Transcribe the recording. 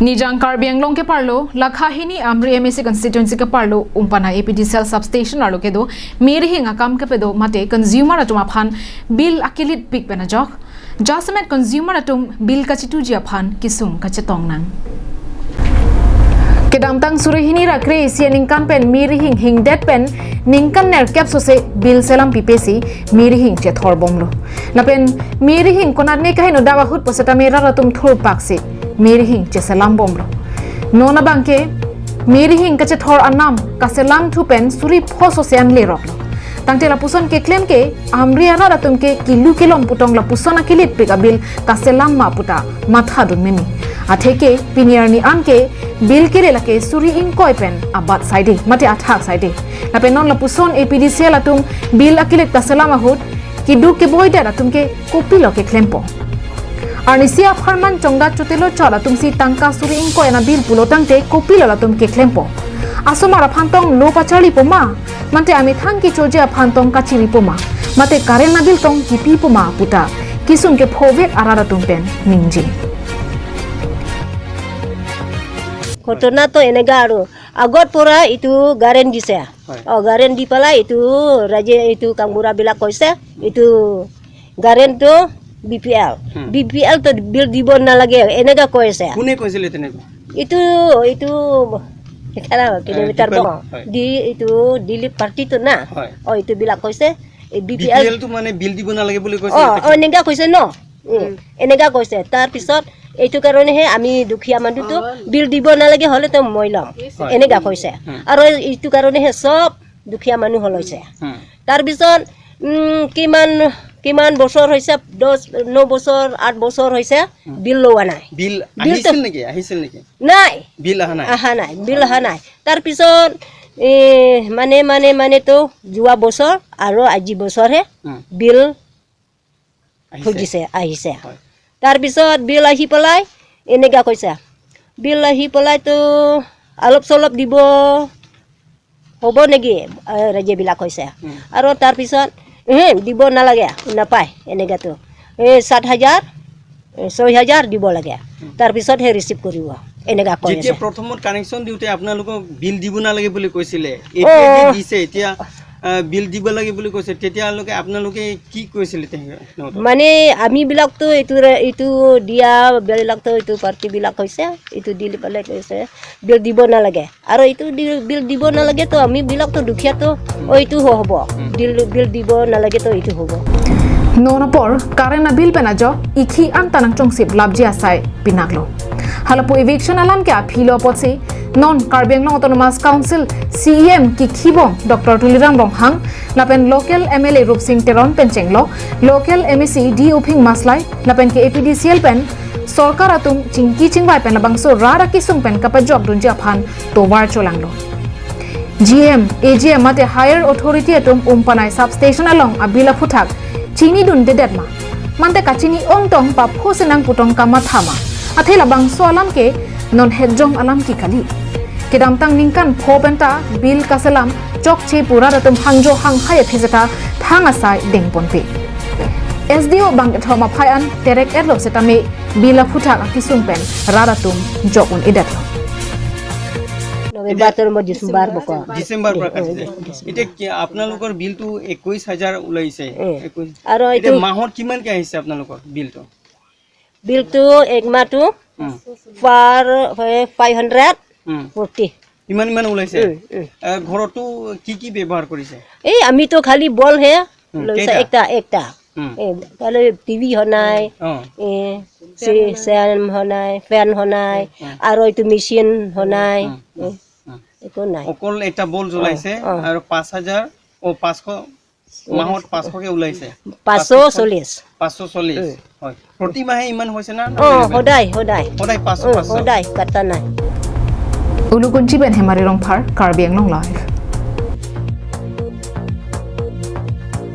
Nijang Karbi Anglong ke parlo lakhahini amri MSC constituency ke parlo umpana APD cell substation arlo kedo meri hinga kam ke pedo mate consumer atum aphan bill akilit pik pena jok jasmet consumer atum bill kachitu ji aphan kisum kachetong nang kedamtang surihini rakre sianing kampen meri hing dead pen ningkan ner cap so se bill selam pipesi meri hing che thor bomlo lapen meri hing konat ne kahin dawa hut poseta mera ratum thur paksi meri hing che selam bomlo nona bangke meri hing kache thor anam ka selam thu pen suri phoso se an le roklo tangte la puson ke claim ke amri ara ratum ke kilu kilom putong la pusona kilit pe bil ka selam ma puta matha dun memi atheke pinier ni anke bil kire lake suri in koi pen abat side mate athak side la pen non la puson APD sel atum bil akilit ka selam ahut ki du ke boida ratum ke kopi lo ke claim po Arnisia Farman Chongda Chutelo Chola tumsi tangka suri inko ena bil pulo tangte kopi lola tum ke klempo. Asomara phantong lo pachali poma. Mante ami thangki choja phantong kachiri poma. Mate karen na bil tong kipi poma puta. Kisum ke phovet arara tumpen ningji. Kotona to enegaro. Agot pura itu garen dise. Oh garen di pala itu raja itu kambura bila koise itu garen to BPL. BPL to bill dibon na lagi. Enega koise. Kune koise lete nego. Itu kala kilometer bo. Di itu dilip party to na. Oh itu bila koise. BPL to mane bill dibon na lagi boli koise. Oh enega koise no. Enega koise. Tar pisot এইটো কাৰণে হে আমি দুখিয়া মানুহ তো বিল দিব নালাগে হলে তো মইলাম এনেগা কৈছে আৰু এইটো কাৰণে হে সব দুখিয়া মানুহ হলৈছে তাৰ পিছত কিমান বছৰ হৈছে 9 বছৰ 8 বছৰ হৈছে বিল লোৱা নাই বিল আহিছিল নেকি নাই বিল আহা নাই বিল আহা নাই তাৰ পিছত মানে তো যোৱা বছৰ আৰু আজি বছৰ হে বিল আহিছে তাৰ পিছত বিল আহি পলাই এনেগা কৈছে বিল আহি পলাই তো অলপ চলপ দিব হ'ব নেকি ৰাজ্য বিলাক কৈছে আৰু তাৰ পিছত দিব নালাগে নাপায় এনেগা তো 7,000 6,000 দিব লাগে তাৰ পিছত হে ৰিসিভ কৰিব এনেগা কৈছে যেতিয়া প্ৰথমত কানেকচন দিউতে আপোনালোকক বিল দিব নালাগে বুলি কৈছিলে এপিডি দিছে এতিয়া বিল দিব লাগে বুলি কৈছে তেতিয়া লোকে আপোনালোকে কি কৈছিল মানে আমি বিলাক তো এইটো দিয়া বিলাক তো এইটো পাৰ্টি বিলাক কৈছে এইটো দিলি পালে কৈছে বিল দিব নালাগে আৰু এইটো বিল দিব নালাগে তো আমি বিলাক তো দুখিয়া তো এইটো হ'ব বিল দিব নালাগে তো এইটো হ'ব Nonapor karena bil penajo ikhi antanang chongsip labji asai pinaglo halapu eviction alam ke aphilo potsi non Karbiang Autonomous Council CEM ki khibong Dr. Tulirang Ronghang lapen local MLA Rup Singh Teron penchenglo local MEC D Uping Maslai lapen ke APDCL pen sorkar atum chingki chingbai pen labangso rara kisung pen kapajok dunja phan towar cholanglo GM AGM mate higher authority atum umpanai substation along abila phuthak chini dun dedet ma mante kachini ong tong pa phosenang putong kama thama athela bang so alam ke non hedjong alam ki kali kedam tang ningkan phobenta bil kasalam chok che pura ratum hangjo hang haya phizata thanga sai dengpon pe SDO bang thoma phaian terek erlo setame bila phuthak akisung pen raratum jokun edat December বক ডিসেম্বৰ প্ৰকাশ এটা কি আপোনালোকৰ বিলটো 21000 ওলাইছে আৰু এটা মাহত কিমান কে আহিছে আপোনালোকৰ বিলটো এক মাহটো পাৰ 540 ইমান ওলাইছে ঘৰটো কি ব্যৱহাৰ কৰিছে এই আমি তো খালি বল হে লৈছে একটা তাহলে টিভি হনাই সেম হনাই ফ্যান হনাই আর এইটো মেশিন হনাই একো নাই অকল এটা বল জ্বলাইছে আৰু 5000 ও 500 মাহত 500 কে ওলাইছে 540 হয় প্ৰতি মাহে ইমান হৈছে না সদায় 500 সদায় কাটা নাই Ulukunci ben hemari rongphar Karbi Anglong live